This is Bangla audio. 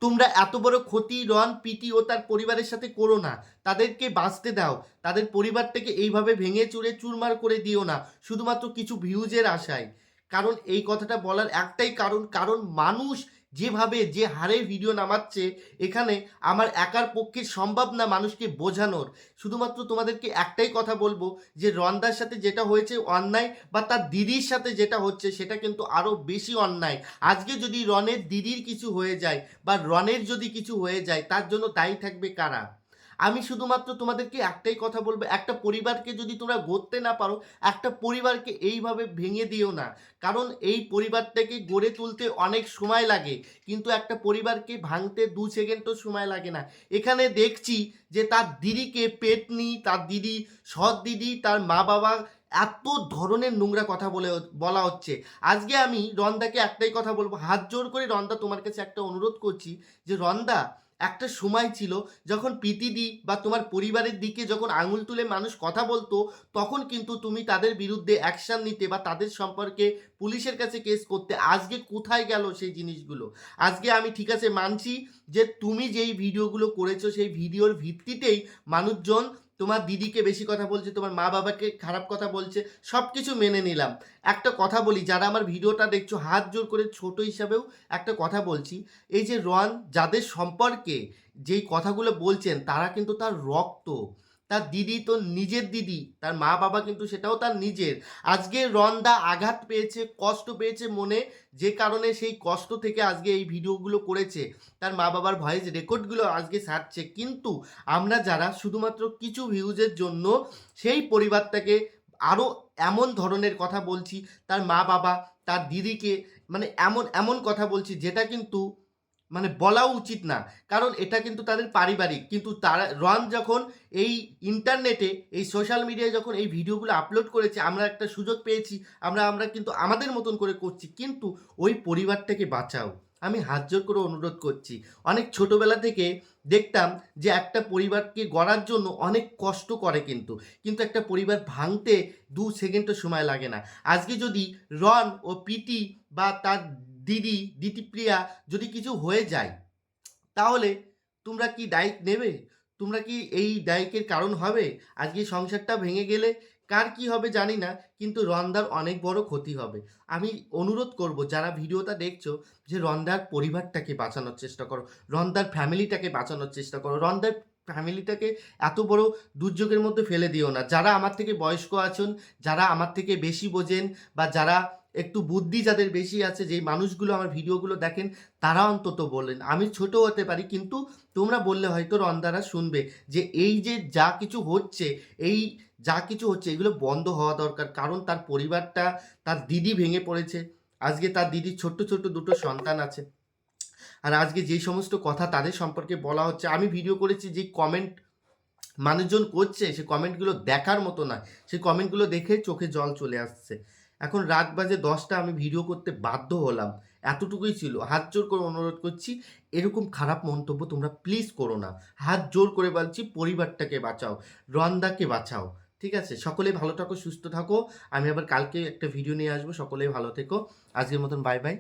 তোমরা এত বড় ক্ষতি রন, পিটি ও তার পরিবারের সাথে করো না। তাদেরকে বাঁচতে দাও। তাদের পরিবারটাকে এইভাবে ভেঙে চুরে চুরমার করে দিও না শুধুমাত্র কিছু ভিউজের আশায়। কারণ এই কথাটা বলার একটাই কারণ মানুষ যেভাবে যে হারে ভিডিও নামাচ্ছে, এখানে আমার একার পক্ষে সম্ভব না মানুষকে বোঝানোর। শুধুমাত্র তোমাদেরকে একটাই কথা বলবো যে রন্দার সাথে যেটা হয়েছে অন্যায়, বা তার দিদির সাথে যেটা হচ্ছে সেটা কিন্তু আরও বেশি অন্যায়। আজকে যদি রনের দিদির কিছু হয়ে যায় বা রনের যদি কিছু হয়ে যায়, তার জন্য দায়ী থাকবে কারা? আমি শুধুমাত্র তোমাদেরকে একটাই কথা বলবো, একটা পরিবারকে যদি তোমরা গড়তে না পারো, একটা পরিবারকে এইভাবে ভেঙে দিও না। কারণ এই পরিবারটাকে গড়ে তুলতে অনেক সময় লাগে, কিন্তু একটা পরিবারকে ভাঙতে 2 সেকেন্ডও সময় লাগে না। এখানে দেখছি যে তার দিদিকে পেতনি, তার দিদি, সৎ দিদি, তার মা বাবা এত ধরনের নোংরা কথা বলা হচ্ছে। আজকে আমি রন্দাকে একটাই কথা বলবো, হাত জোর করে রন্দা তোমার কাছে একটা অনুরোধ করছি যে রন্দা, একটা সময় ছিল যখন পিতিদি বা তোমার পরিবারের দিকে যখন আঙুল তুলে মানুষ কথা বলতো, তখন কিন্তু তুমি তাদের বিরুদ্ধে অ্যাকশন নিতে বা তাদের সম্পর্কে পুলিশের কাছে কেস করতে। আজকে কোথায় গেল সেই জিনিসগুলো? আজকে আমি ঠিক আছে মানছি যে তুমি যেই ভিডিওগুলো করেছো সেই ভিডিওর ভিত্তিতেই মানুষজন তোমার দিদিকে বেশি কথা বলছে, তোমার মা বাবাকে খারাপ কথা বলছে, সব কিছু মেনে নিলাম। একটা কথা বলি, যারা আমার ভিডিওটা দেখছো হাত জোর করে ছোট হিসাবেও একটা কথা বলছি, এই যে রন যাদের সম্পর্কে যেই কথাগুলো বলছেন তারা কিন্তু তার রক্ত। তার দিদি তো নিজের দিদি, তার মা বাবা কিন্তু সেটাও তার নিজের। আজকে রন্দা আঘাত পেয়েছে, কষ্ট পেয়েছে মনে, যে কারণে সেই কষ্ট থেকে আজকে এই ভিডিওগুলো করেছে, তার মা বাবার ভয়েস রেকর্ডগুলো আজকে সারছে। কিন্তু আমরা যারা শুধুমাত্র কিছু ভিউজের জন্য সেই পরিবারটাকে আরও এমন ধরনের কথা বলছি, তার মা বাবা, তার দিদিকে মানে এমন এমন কথা বলছি যেটা কিন্তু মানে বলাও উচিত না। কারণ এটা কিন্তু তাদের পারিবারিক, কিন্তু তারা রন যখন এই ইন্টারনেটে, এই সোশ্যাল মিডিয়ায় যখন এই ভিডিওগুলো আপলোড করেছে, আমরা একটা সুযোগ পেয়েছি, আমরা কিন্তু আমাদের মতন করে করছি। কিন্তু ওই পরিবারটাকে বাঁচাও, আমি হাত জোর করে অনুরোধ করছি। অনেক ছোটবেলা থেকে দেখতাম যে একটা পরিবারকে গড়ার জন্য অনেক কষ্ট করে, কিন্তু একটা পরিবার ভাঙতে 2 সেকেন্ডও সময় লাগে না। আজকে যদি রন ও পিটি বা তার দিদি দিতিপ্রিয়া যদি কিছু হয়ে যায়, তাহলে তোমরা কি দায় নেবে? তোমরা কি এই দায়কের কারণ হবে? আজকে সংসারটা ভেঙে গেলে কার কি হবে জানি না, কিন্তু রন্দার অনেক বড় ক্ষতি হবে। আমি অনুরোধ করব যারা ভিডিওটা দেখছো যে রন্দার পরিবারটাকে বাঁচানোর চেষ্টা করো, রন্দার ফ্যামিলিটাকে বাঁচানোর চেষ্টা করো, রন্দার ফ্যামিলিটাকে এত বড় দুর্যোগের মধ্যে ফেলে দিও না। যারা আমার থেকে বয়স্ক আছেন, যারা আমার থেকে বেশি বোঝেন, বা যারা একটু বুদ্ধি যাদের বেশি আছে, যেই মানুষগুলো আমার ভিডিওগুলো দেখেন, তারা অন্তত বললেন। আমি ছোট হতে পারি, কিন্তু তোমরা বললে হয়তো রন্দারা শুনবে যে এই যে যা কিছু হচ্ছে, এই যা কিছু হচ্ছে এগুলো বন্ধ হওয়া দরকার। কারণ তার পরিবারটা, তার দিদি ভেঙে পড়েছে। আজকে তার দিদির ছোট্ট ছোট্ট দুটো সন্তান আছে, আর আজকে যেই সমস্ত কথা তাদের সম্পর্কে বলা হচ্ছে, আমি ভিডিও করেছি, যে কমেন্ট মানুষজন করছে সে কমেন্টগুলো দেখার মতো না। সেই কমেন্টগুলো দেখে চোখে জল চলে আসছে। এখন রাত বাজে 10টা, আমি ভিডিও করতে বাধ্য হলাম। এতটুকুই ছিল। হাত জোর করে অনুরোধ করছি, এরকম খারাপ মন্তব্য তোমরা প্লিজ করো না। হাত জোর করে বলছি, পরিবারটাকে বাঁচাও, রন্দাকে বাঁচাও। ঠিক আছে? সকলে ভালো থাকো, সুস্থ থাকো। আমি আবার কালকে একটা ভিডিও নিয়ে আসবো। সকলেই ভালো থেকো। আজকের মতন বাই বাই।